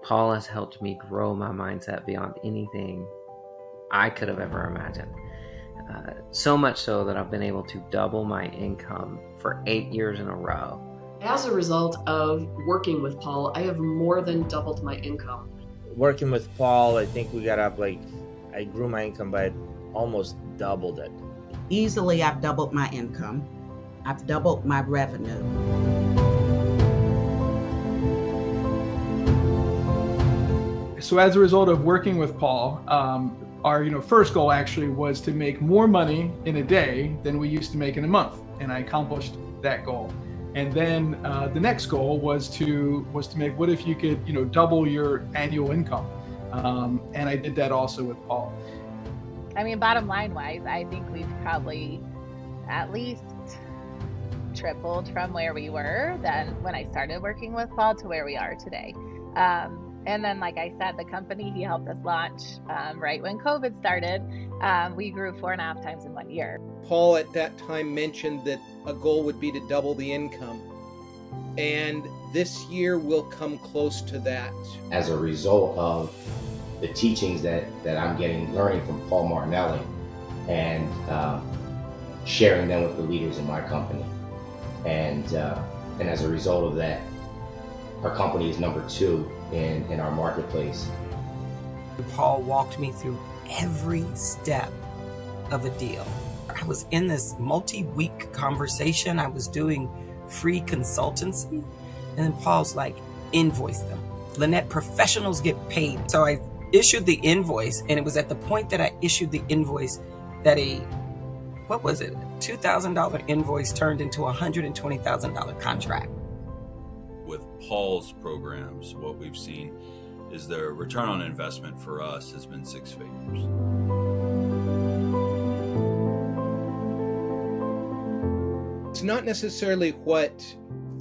Paul has helped me grow my mindset beyond anything I could have ever imagined. So much so that I've been able to double my income for 8 years in a row. As a result of working with Paul, I have more than doubled my income. Working with Paul, I think we got up I grew my income by almost doubled it. Easily, I've doubled my income. I've doubled my revenue. So as a result of working with Paul, our first goal actually was to make more money in a day than we used to make in a month, and I accomplished that goal. And then the next goal was to make, what if you could double your annual income? And I did that also with Paul. I mean, bottom line wise, I think we've probably at least tripled from where we were then when I started working with Paul to where we are today. And then, like I said, the company he helped us launch right when COVID started, we grew 4.5 times in 1 year. Paul at that time mentioned that a goal would be to double the income. And this year will come close to that. As a result of the teachings that I'm learning from Paul Martinelli and sharing them with the leaders in my company. And as a result of that, our company is number 2 in our marketplace. Paul walked me through every step of a deal. I was in this multi-week conversation. I was doing free consultancy. And then Paul's like, invoice them. Lynette, professionals get paid. So I issued the invoice, and it was at the point that I issued the invoice that a $2,000 invoice turned into a $120,000 contract. With Paul's programs, what we've seen is the return on investment for us has been 6 figures. It's not necessarily what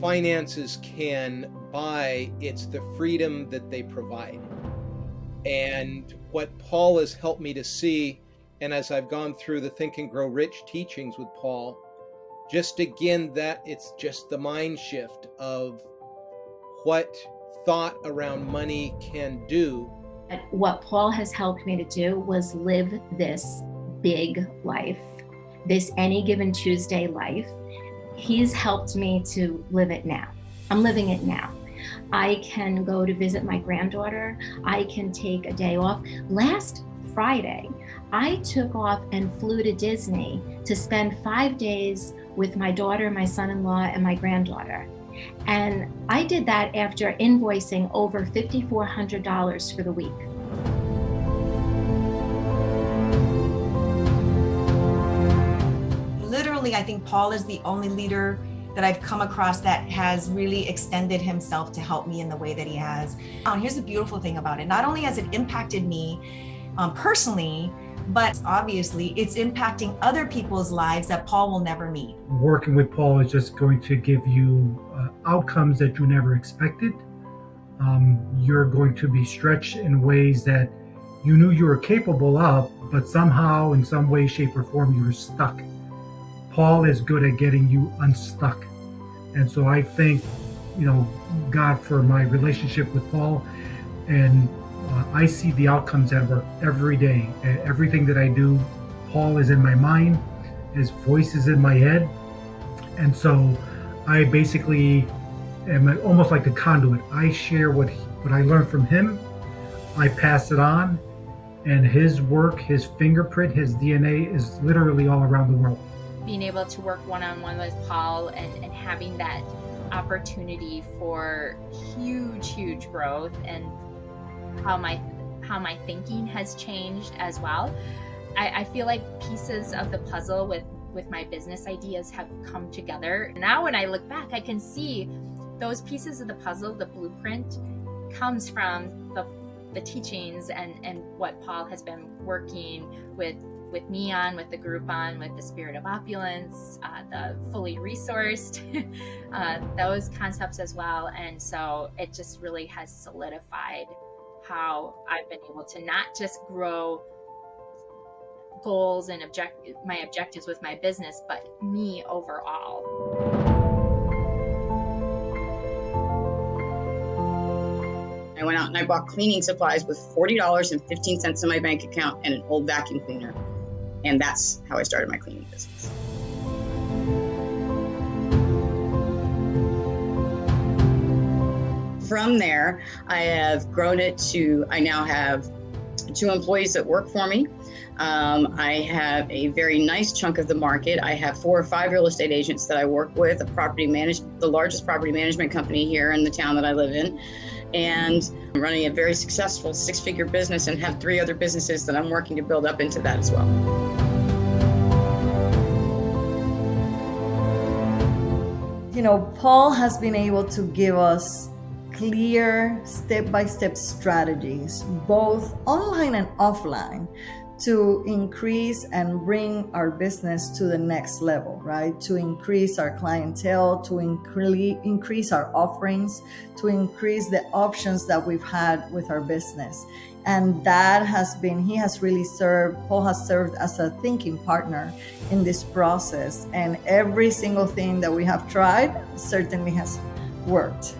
finances can buy, it's the freedom that they provide. And what Paul has helped me to see, and as I've gone through the Think and Grow Rich teachings with Paul, just again, that it's just the mind shift of what thought around money can do. What Paul has helped me to do was live this big life, this Any Given Tuesday life. He's helped me to live it now. I'm living it now. I can go to visit my granddaughter. I can take a day off. Last Friday, I took off and flew to Disney to spend 5 days with my daughter, my son-in-law, and my granddaughter. And I did that after invoicing over $5,400 for the week. Literally, I think Paul is the only leader that I've come across that has really extended himself to help me in the way that he has. And here's the beautiful thing about it. Not only has it impacted me personally, but obviously it's impacting other people's lives that Paul will never meet. Working with Paul is just going to give you outcomes that you never expected. You're going to be stretched in ways that you knew you were capable of, but somehow, in some way, shape, or form, you were stuck. Paul is good at getting you unstuck. And so I thank, God for my relationship with Paul. And I see the outcomes at work every day. Everything that I do, Paul is in my mind. His voice is in my head. And so I basically am almost like a conduit. I share what I learned from him. I pass it on. And his work, his fingerprint, his DNA is literally all around the world. Being able to work one-on-one with Paul and having that opportunity for huge growth and how my thinking has changed as well. I feel like pieces of the puzzle with my business ideas have come together. Now when I look back, I can see those pieces of the puzzle, the blueprint, comes from the teachings and what Paul has been working with me on, with the group on, with the Spirit of Opulence, the Fully Resourced, those concepts as well. And so it just really has solidified how I've been able to not just grow goals and my objectives with my business, but me overall. I went out and I bought cleaning supplies with $40.15 in my bank account and an old vacuum cleaner. And that's how I started my cleaning business. From there, I have grown it to, I now have 2 employees that work for me. I have a very nice chunk of the market. I have 4 or 5 real estate agents that I work with, the largest property management company here in the town that I live in. And I'm running a very successful 6-figure business and have 3 other businesses that I'm working to build up into that as well. You know, Paul has been able to give us clear step-by-step strategies, both online and offline, to increase and bring our business to the next level, right? To increase our clientele, to increase our offerings, to increase the options that we've had with our business. And that has been, Paul has served as a thinking partner in this process. And every single thing that we have tried certainly has worked.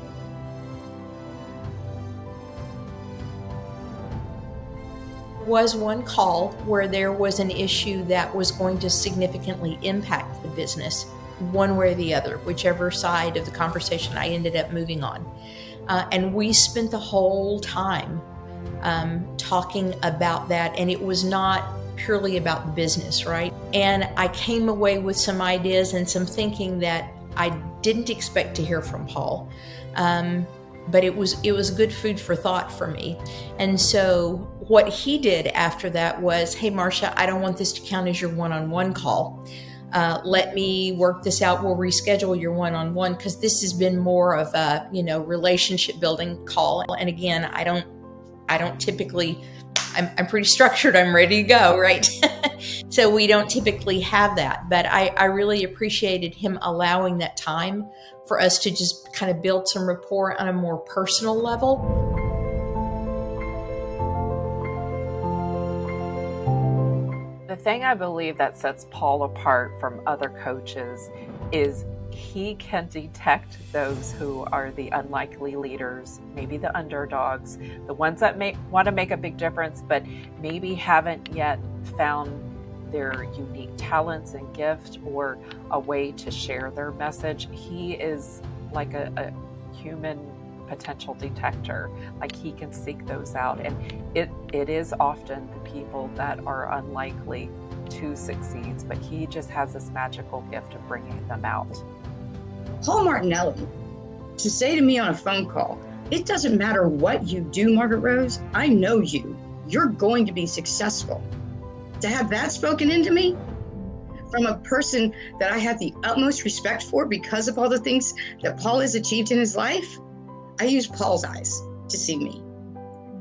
Was one call where there was an issue that was going to significantly impact the business, one way or the other, whichever side of the conversation I ended up moving on. And we spent the whole time talking about that, and it was not purely about the business, right? And I came away with some ideas and some thinking that I didn't expect to hear from Paul. But it was good food for thought for me. And so what he did after that was, hey, Marcia, I don't want this to count as your one-on-one call. Let me work this out. We'll reschedule your one-on-one, because this has been more of a, relationship building call. And again, I don't typically, I'm pretty structured. I'm ready to go, right? So we don't typically have that, but I really appreciated him allowing that time for us to just kind of build some rapport on a more personal level. The thing I believe that sets Paul apart from other coaches is he can detect those who are the unlikely leaders, maybe the underdogs, the ones that want to make a big difference, but maybe haven't yet found their unique talents and gifts or a way to share their message. He is like a human potential detector. Like, he can seek those out, and it is often the people that are unlikely to succeed, but he just has this magical gift of bringing them out. Paul Martinelli, to say to me on a phone call, it doesn't matter what you do, Margaret Rose, I know you. You're going to be successful. To have that spoken into me from a person that I have the utmost respect for because of all the things that Paul has achieved in his life, I use Paul's eyes to see me.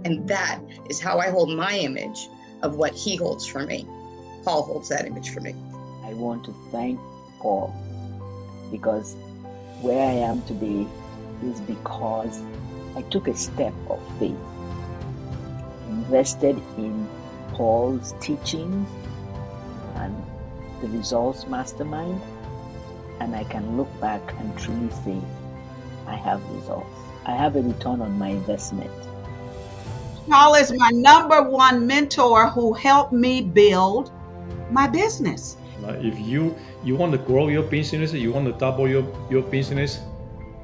And that is how I hold my image of what he holds for me. Paul holds that image for me. I want to thank Paul, because where I am today is because I took a step of faith, invested in Paul's teachings and the Results Mastermind, and I can look back and truly say, I have results. I have a return on my investment. Paul is my #1 mentor who helped me build my business. If you want to grow your business, you want to double your business,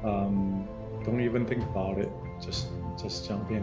don't even think about it. Just jump in.